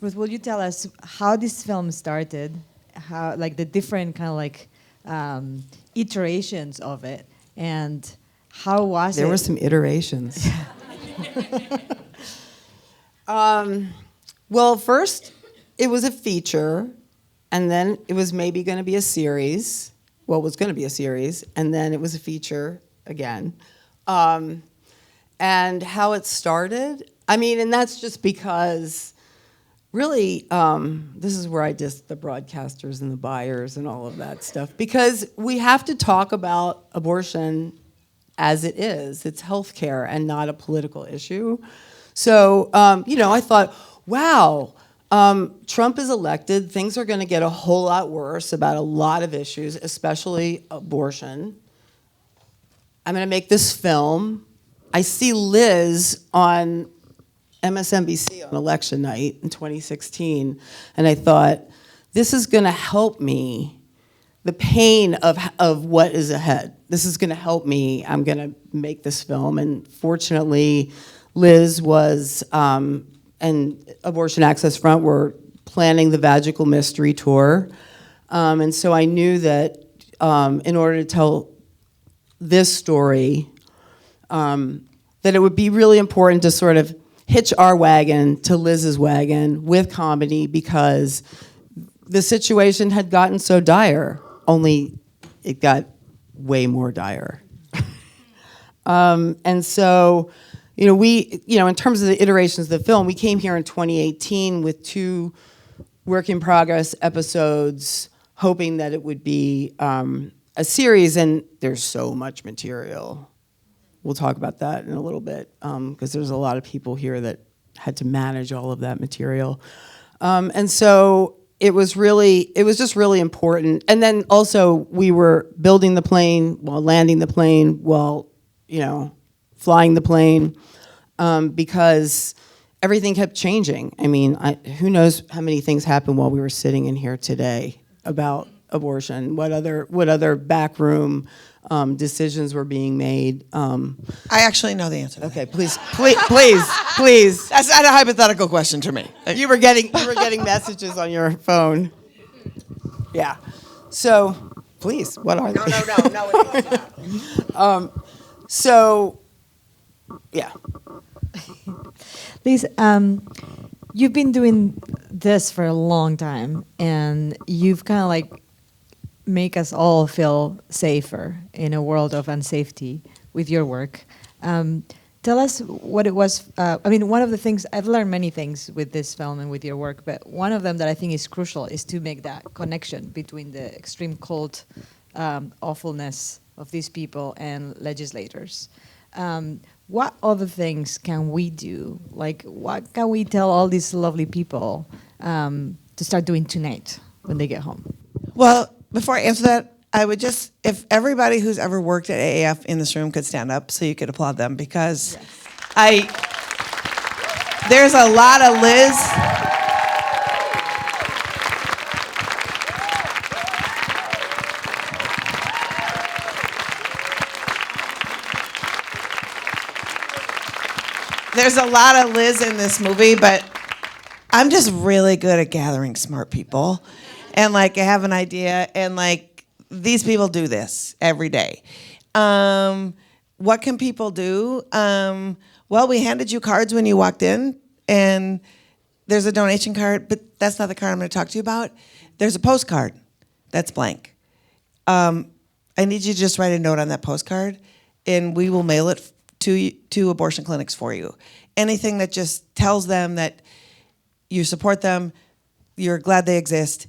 Ruth, will you tell us how this film started? How, like, the different kind of like iterations of it, and how was it? There were some iterations. Well, first it was a feature, and then it was maybe going to be a series. Well, it was going to be a series, and then it was a feature again. And how it started, I mean, and that's just because really, this is where I diss the broadcasters and the buyers and all of that stuff, because we have to talk about abortion as it is. It's healthcare and not a political issue. So, I thought, wow, Trump is elected. Things are going to get a whole lot worse about a lot of issues, especially abortion. I'm going to make this film. I see Liz on MSNBC on election night in 2016, and I thought, this is going to help me, the pain of what is ahead. This is going to help me. I'm going to make this film, and fortunately, Liz was, and Abortion Access Front were planning the Vaginal Mystery Tour, and so I knew that in order to tell this story, that it would be really important to sort of hitch our wagon to Liz's wagon with comedy, because the situation had gotten so dire, only it got way more dire. And so, in terms of the iterations of the film, we came here in 2018 with 2 work in progress episodes, hoping that it would be a series, and there's so much material. We'll talk about that in a little bit, because there's a lot of people here that had to manage all of that material. And so it was just really important. And then also we were building the plane while landing the plane while, flying the plane, because everything kept changing. I mean, who knows how many things happened while we were sitting in here today about abortion, what other backroom decisions were being made. I actually know the answer to that. Okay, please. That's not a hypothetical question to me. You were getting messages on your phone. Yeah. So, please, what are they? No. So, yeah. Liz, you've been doing this for a long time, and you've kind of like make us all feel safer in a world of unsafety with your work. Tell us what it was. One of the things, I've learned many things with this film and with your work, but one of them that I think is crucial is to make that connection between the extreme cold awfulness of these people and legislators. What other things can we do? Like, what can we tell all these lovely people to start doing tonight when they get home? Well, before I answer that, I would just, if everybody who's ever worked at AAF in this room could stand up so you could applaud them, because there's a lot of Liz. There's a lot of Liz in this movie, but I'm just really good at gathering smart people. And I have an idea, and these people do this every day. What can people do? Well, we handed you cards when you walked in, and there's a donation card, but that's not the card I'm going to talk to you about. There's a postcard that's blank. I need you to just write a note on that postcard, and we will mail it to abortion clinics for you. Anything that just tells them that you support them, you're glad they exist.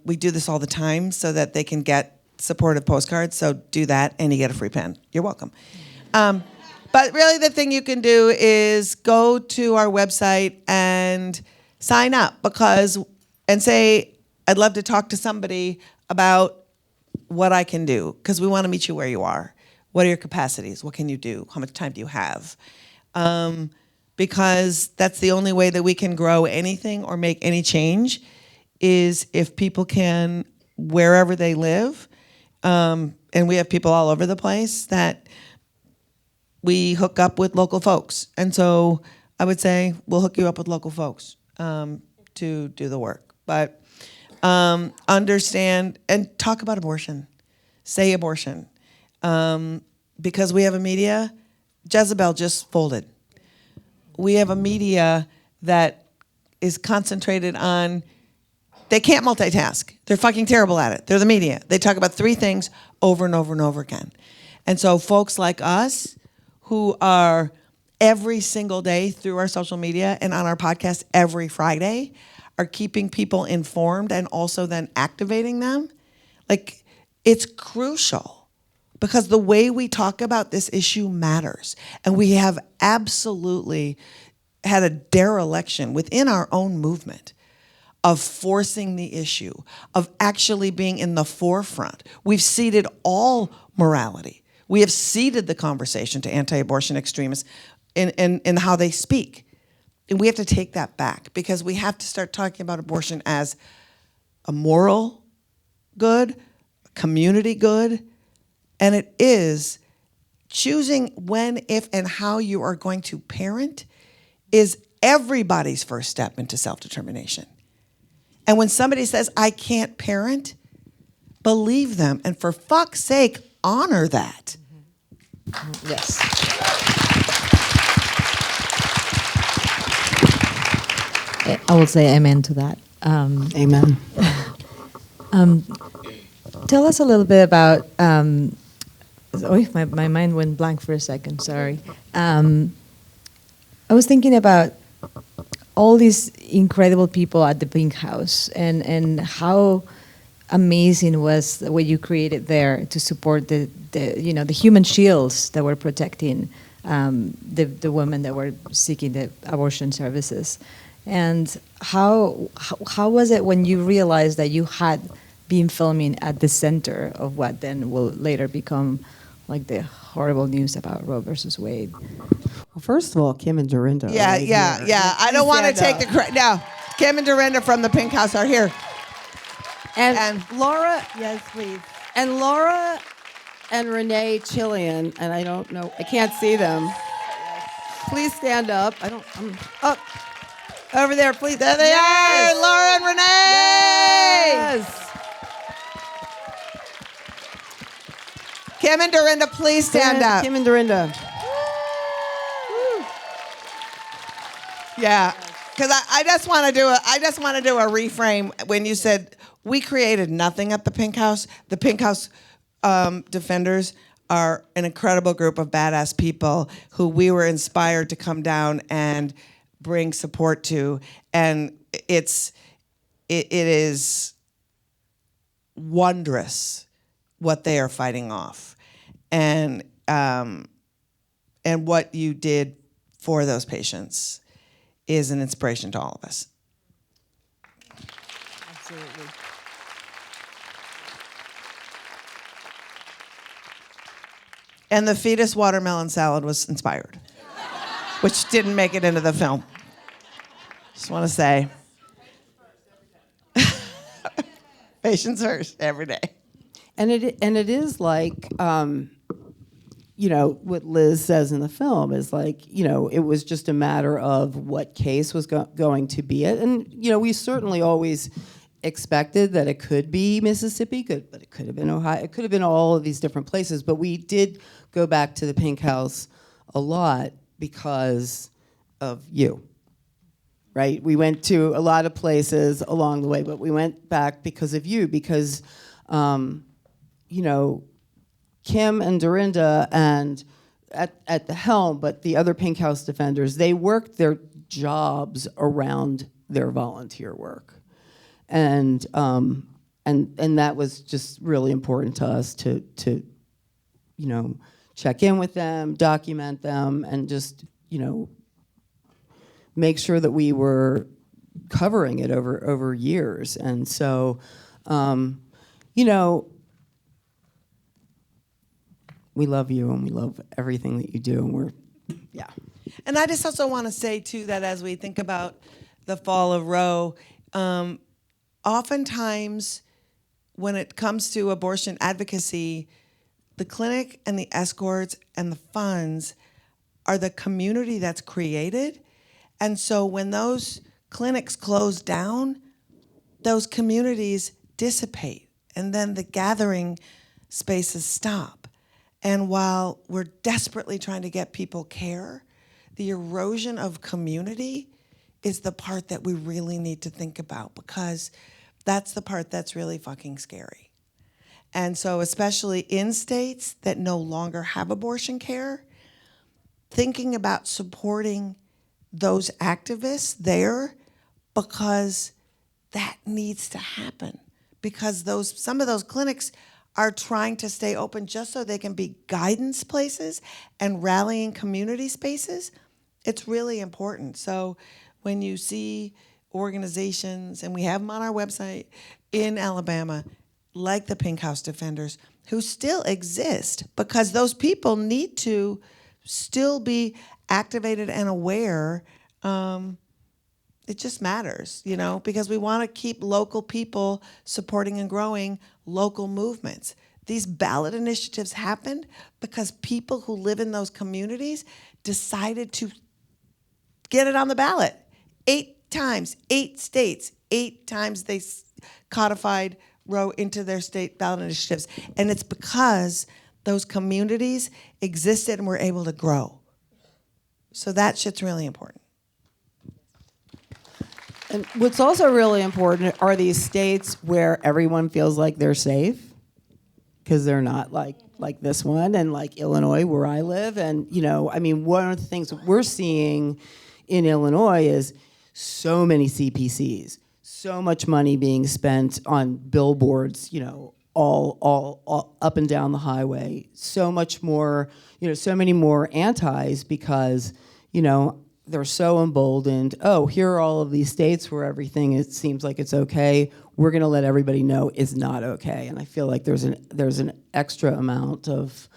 We do this all the time so that they can get supportive postcards. So do that, and you get a free pen. You're welcome. But really, the thing you can do is go to our website and sign up, and say, I'd love to talk to somebody about what I can do, because we want to meet you where you are. What are your capacities? What can you do? How much time do you have? Because that's the only way that we can grow anything or make any change, is if people can, wherever they live, and we have people all over the place, that we hook up with local folks. And so I would say we'll hook you up with local folks. to do the work. But understand and talk about abortion. Say abortion. Because we have a media, Jezebel just folded. We have a media that is concentrated on, they can't multitask. They're fucking terrible at it. They're the media. They talk about 3 things over and over and over again. And so folks like us who are every single day through our social media and on our podcast every Friday are keeping people informed and also then activating them. Like, it's crucial because the way we talk about this issue matters. And we have absolutely had a dereliction within our own movement of forcing the issue, of actually being in the forefront. We've ceded all morality. We have ceded the conversation to anti-abortion extremists in how they speak. And we have to take that back because we have to start talking about abortion as a moral good, a community good, and it is choosing when, if, and how you are going to parent is everybody's first step into self-determination. And when somebody says, I can't parent, believe them. And for fuck's sake, honor that. Yes. I will say amen to that. Amen. Tell us a little bit about. My mind went blank for a second. Sorry. I was thinking about all these incredible people at the Pink House and how amazing was the way you created there to support the human shields that were protecting the women that were seeking the abortion services. And how was it when you realized that you had been filming at the center of what then will later become like the horrible news about Roe versus Wade? Well, first of all, Kim and Dorinda. Yeah. I don't want to take the credit. No, Kim and Dorinda from the Pink House are here. And Laura, Yes, please. and Laura and Renee Chillian, and I don't know, I can't see them. Please stand up. Up. Over there, please. There they are, Laura and Renee. Yes. Kim and Dorinda, please stand up. Kim and Dorinda. Yeah, because I just want to do a reframe when you said we created nothing at the Pink House. The Pink House defenders are an incredible group of badass people who we were inspired to come down and bring support to, and it is wondrous what they are fighting off, and what you did for those patients is an inspiration to all of us. Absolutely. And the fetus watermelon salad was inspired, which didn't make it into the film. Just want to say. Patients first, every day. And it is like, what Liz says in the film is like, it was just a matter of what case was going to be it. And, we certainly always expected that it could be Mississippi, but it could have been Ohio. It could have been all of these different places. But we did go back to the Pink House a lot because of you, right? We went to a lot of places along the way, but we went back because of you, because, Kim and Dorinda and at the helm, but the other Pink House defenders, they worked their jobs around their volunteer work. And that was just really important to us to check in with them, document them, and just, make sure that we were covering it over years. And so, we love you and we love everything that you do, and yeah. And I just also want to say, too, that as we think about the fall of Roe, oftentimes when it comes to abortion advocacy, the clinic and the escorts and the funds are the community that's created. And so when those clinics close down, those communities dissipate, and then the gathering spaces stop. And while we're desperately trying to get people care, the erosion of community is the part that we really need to think about, because that's the part that's really fucking scary. And so especially in states that no longer have abortion care, thinking about supporting those activists there, because that needs to happen. Because some of those clinics are trying to stay open just so they can be guidance places and rallying community spaces. It's really important. So when you see organizations, and we have them on our website in Alabama, like the Pink House Defenders, who still exist, because those people need to still be activated and aware. It just matters, because we want to keep local people supporting and growing local movements. These ballot initiatives happened because people who live in those communities decided to get it on the ballot. 8 times, 8 states, 8 times they codified Roe into their state ballot initiatives. And it's because those communities existed and were able to grow. So that shit's really important. And what's also really important are these states where everyone feels like they're safe, because they're not like this one, and like Illinois, where I live. And, one of the things that we're seeing in Illinois is so many CPCs, so much money being spent on billboards, all up and down the highway, so much more, so many more antis, because, they're so emboldened. Oh, here are all of these states where everything, it seems like it's okay. We're going to let everybody know it's not okay. And I feel like there's an extra amount of,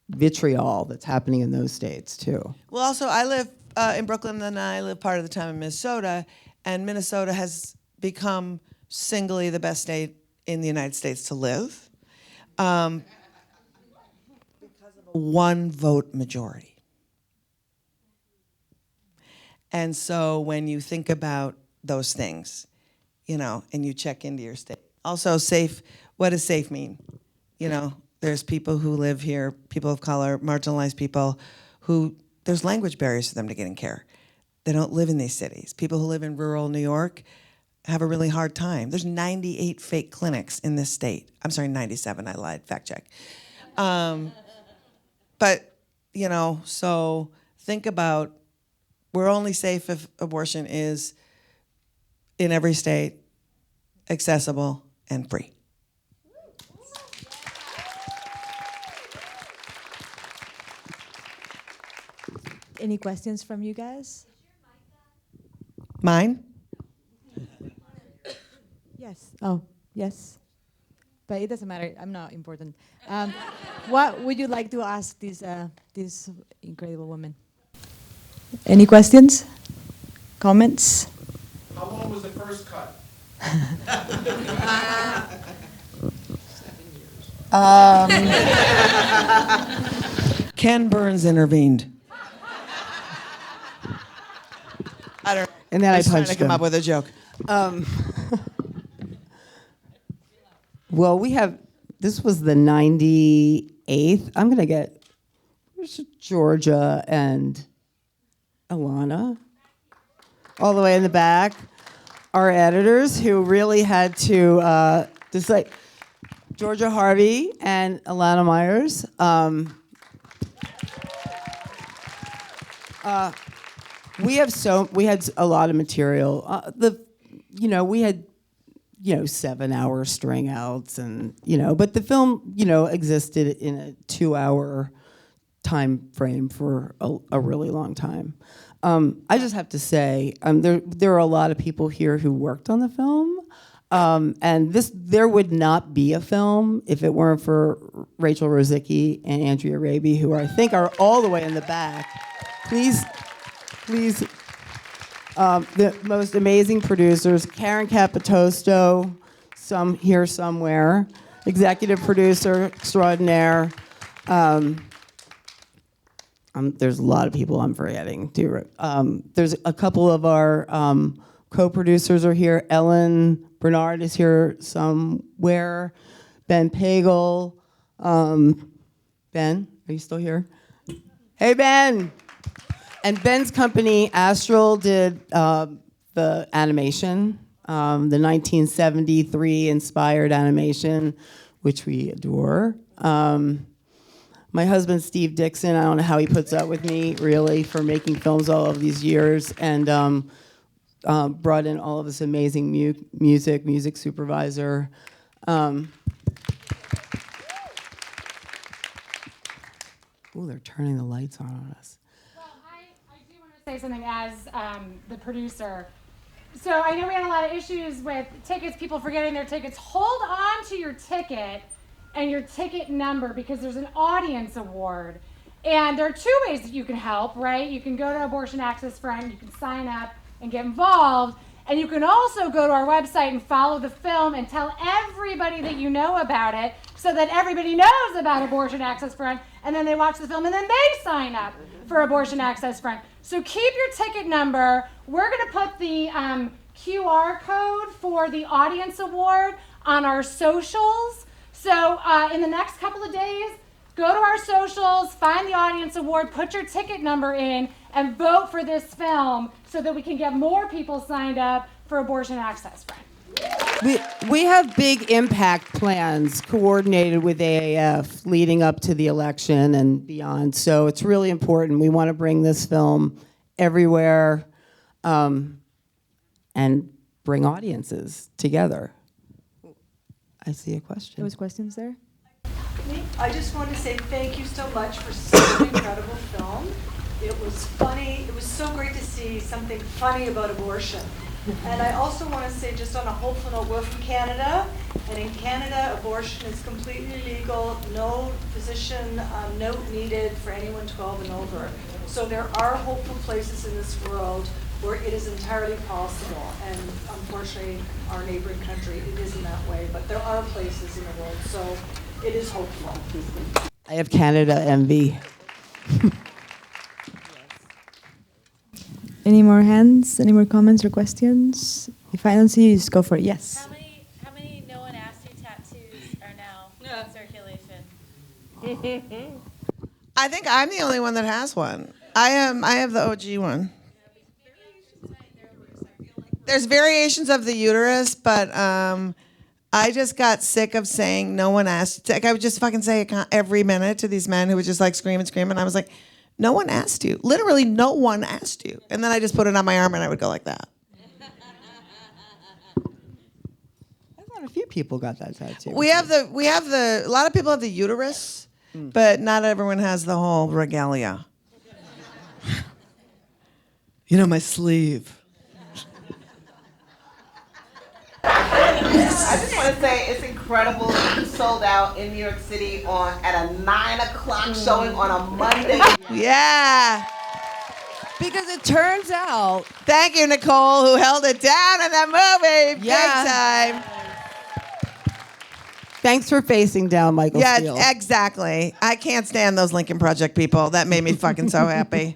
vitriol that's happening in those states too. Well, also, I live in Brooklyn, and I live part of the time in Minnesota, and Minnesota has become singly the best state in the United States to live, because of a 1-vote majority. And so when you think about those things, and you check into your state. Also, safe, what does safe mean? There's people who live here, people of color, marginalized people, who there's language barriers for them to getting care. They don't live in these cities. People who live in rural New York have a really hard time. There's 98 fake clinics in this state. I'm sorry, 97, I lied, fact check. But, so think about, we're only safe if abortion is in every state, accessible, and free. Any questions from you guys? Mine? Yes. Oh, yes. But it doesn't matter. I'm not important. What would you like to ask this incredible woman? Any questions? Comments? How long was the first cut? 7 years. Ken Burns intervened. I don't know. And then I was trying punched to come him. up with a joke. Well, this was the 98th. I'm going to get Georgia and Alana all the way in the back. Our editors, who really had to decide. Georgia Harvey and Alana Myers. We had a lot of material. We had 7-hour string outs, and but the film existed in a 2-hour time frame for a really long time. I just have to say, there are a lot of people here who worked on the film, and there would not be a film if it weren't for Rachel Rosicki and Andrea Raby, who I think are all the way in the back. Please, the most amazing producers, Karen Capitosto, here somewhere, executive producer extraordinaire. there's a lot of people I'm forgetting too. There's a couple of our co-producers are here. Ellen Bernard is here somewhere. Ben Pagel. Ben, are you still here? Hey, Ben. And Ben's company, Astral, did the animation, the 1973 inspired animation, which we adore. My husband, Steve Dixon, I don't know how he puts up with me, really, for making films all of these years, and brought in all of this amazing music supervisor. Ooh, they're turning the lights on us. Well, I do want to say something as the producer. So I know we had a lot of issues with tickets, people forgetting their tickets. Hold on to your ticket and your ticket number, because there's an audience award. And there are two ways that you can help, right? You can go to Abortion Access Front, you can sign up and get involved. And you can also go to our website and follow the film and tell everybody that you know about it, so that everybody knows about Abortion Access Front, and then they watch the film and then they sign up for Abortion Access Front. So keep your ticket number. We're going to put the QR code for the audience award on our socials. So in the next couple of days, go to our socials, find the audience award, put your ticket number in, and vote for this film so that we can get more people signed up for Abortion Access Front. We have big impact plans coordinated with AAF leading up to the election and beyond. So it's really important. We want to bring this film everywhere and bring audiences together. I see a question. There was questions there? I just want to say thank you so much for such an incredible film. It was funny. It was so great to see something funny about abortion. And I also want to say, just on a hopeful note, we're from Canada, and in Canada, abortion is completely legal, no physician note needed for anyone 12 and over. So there are hopeful places in this world where it is entirely possible, and unfortunately, our neighboring country, it isn't that way, but there are places in the world, so it is hopeful. I have Canada envy. Any more hands? Any more comments or questions? If I don't see you, just go for it. Yes. How many no one asked you tattoos are now in circulation? I think I'm the only one that has one. I have the OG one. There's variations of the uterus, but I just got sick of saying no one asked. Like, I would just fucking say it every minute to these men who would just like scream and scream, and I was like, no one asked you. Literally, no one asked you. And then I just put it on my arm and I would go like that. I thought a few people got that tattoo. A lot of people have the uterus, but not everyone has the whole regalia. You know, my sleeve. I just want to say it's incredible. You sold out in New York City at a 9 o'clock showing on a Monday. Yeah. Because it turns out, Thank you, Nicole, who held it down in that movie. Yeah. Big time. thanks for facing down Michael Steele. Yeah, exactly. I can't stand those Lincoln Project people. That made me fucking so happy.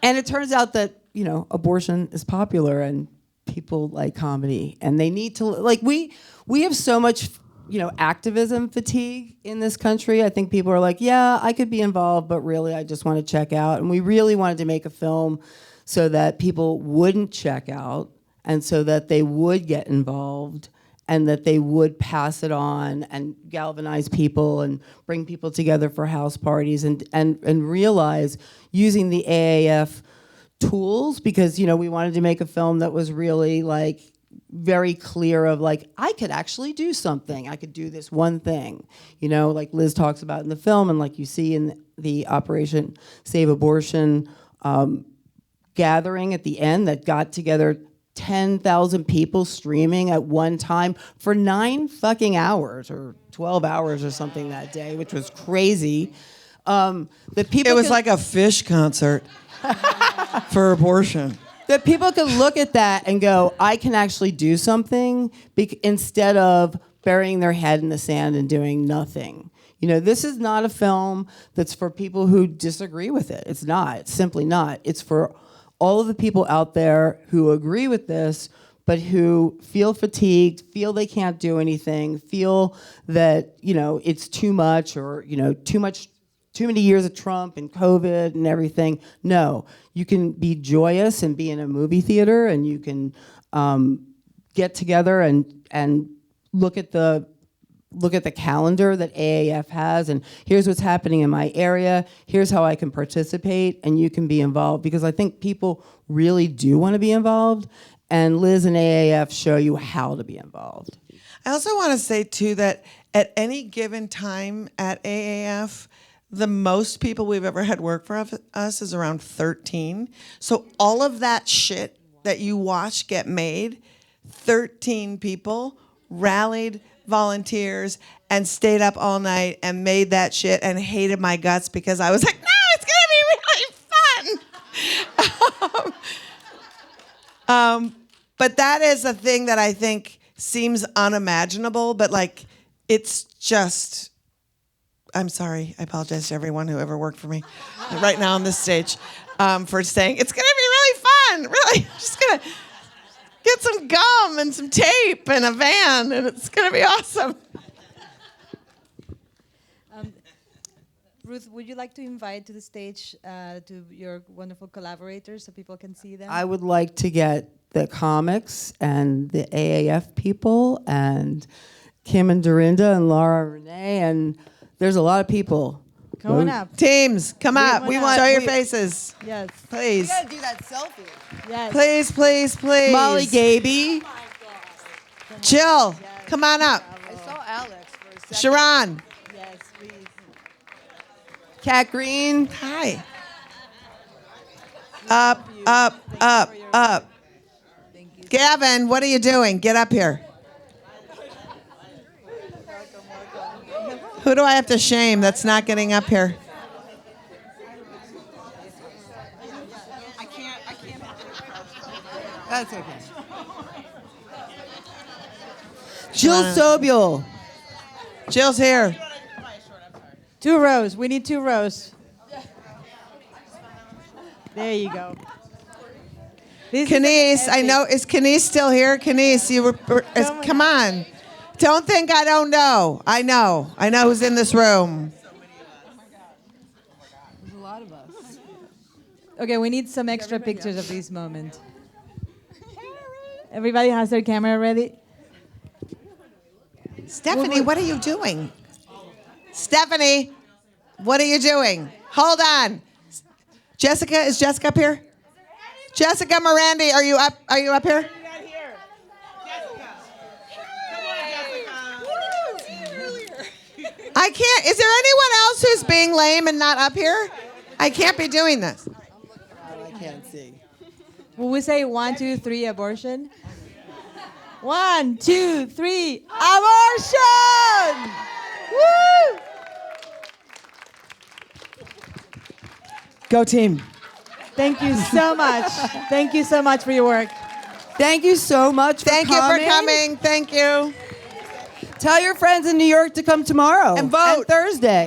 And it turns out that, you know, abortion is popular and people like comedy, and they need to, like, we have so much, you know, activism fatigue in this country. I think people are like, yeah, I could be involved, but really I just want to check out. And we really wanted to make a film so that people wouldn't check out, and so that they would get involved, and that they would pass it on and galvanize people and bring people together for house parties, and realize, using the AAF tools, because, you know, we wanted to make a film that was really like very clear of like, I could actually do something. I could do this one thing, you know, like Liz talks about in the film, and like you see in the Operation Save Abortion gathering at the end that got together 10,000 people streaming at one time for 9 fucking hours or 12 hours or something that day, which was crazy. It was like a Fish concert for abortion. That people could look at that and go, I can actually do something, instead of burying their head in the sand and doing nothing. You know, this is not a film that's for people who disagree with it. It's not. It's simply not. It's for all of the people out there who agree with this, but who feel fatigued, feel they can't do anything, feel that, you know, it's too much, or, you know, too many years of Trump and COVID and everything. No, you can be joyous and be in a movie theater, and you can get together and look at the calendar that AAF has, and here's what's happening in my area, here's how I can participate, and you can be involved, because I think people really do want to be involved, and Liz and AAF show you how to be involved. I also want to say, too, that at any given time at AAF, the most people we've ever had work for us is around 13. So all of that shit that you watch get made, 13 people rallied volunteers and stayed up all night and made that shit and hated my guts because I was like, no, it's going to be really fun. But that is a thing that I think seems unimaginable, but like, it's just, I'm sorry, I apologize to everyone who ever worked for me right now on this stage for saying, it's going to be really fun, really, just going to get some gum and some tape and a van, and it's going to be awesome. Ruth, would you like to invite to the stage to your wonderful collaborators so people can see them? I would like to get the comics and the AAF people and Kim and Dorinda and Laura Renee, and there's a lot of people. Come on up. Teams, come up. We want- show your faces. Yes. Please. gotta do that selfie. Yes. Please, please, please. Molly Gaby. Jill, come on up. I saw Alex for a second. Sharon. Yes, please. Kat Green. Hi. Up, up, up, up. Gavin, what are you doing? Get up here. Who do I have to shame that's not getting up here? I can't. That's okay. Jill Sobel. Jill's here. 2 rows. We need 2 rows. There you go. This is Kenise, an I know, is Kenise still here? Kenise, come on. Don't think I don't know. I know who's in this room. There's a lot of us. Okay, we need some extra pictures of this moment. Everybody has their camera ready? Stephanie, what are you doing? Stephanie, what are you doing? Hold on. Jessica, is Jessica up here? Jessica Morandi, are you up here? I can't. Is there anyone else who's being lame and not up here? I can't be doing this. I can't see. Will we say 1, 2, 3 abortion? 1, 2, 3 abortion! Woo! Go team. Thank you so much. Thank you so much for your work. Thank you so much for Thank you for coming. Thank you. Tell your friends in New York to come tomorrow. And vote. And Thursday.